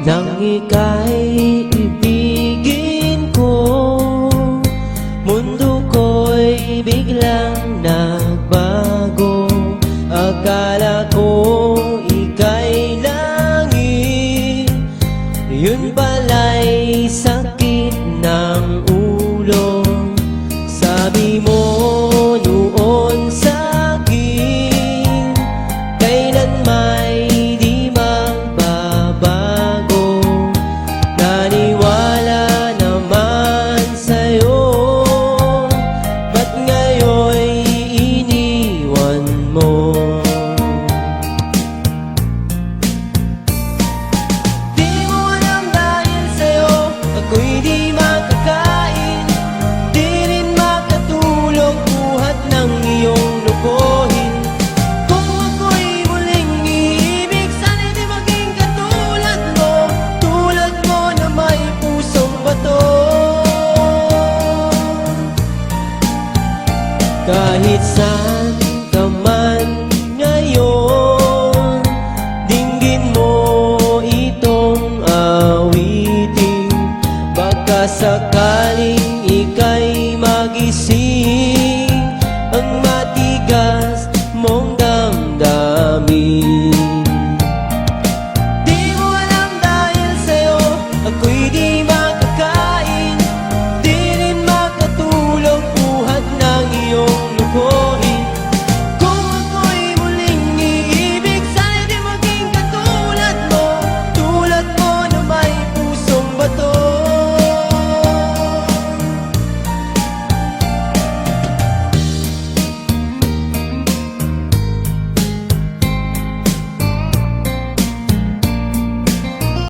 nang ika'y ibigin ko. Mundo ko'y biglang nagbago. Akala ko ika'y langit, yun pala'y sakit ng ulo. Sabi mo noon sa'kin, kailan may di magbabago. Naniwala naman sa'yo, ba't ngayon'y iniwan mo? Di mo alam dahil sa'yo ako'y di makakain, di rin makatulog buhat ng iyong lukuhin. Kung ako'y muling iibig, sana'y di maging katulad mo, tulad mo na may pusong bato. Kahit saan ka man ngayon, dinggin mo itong awitin. Baka sakaling ika'y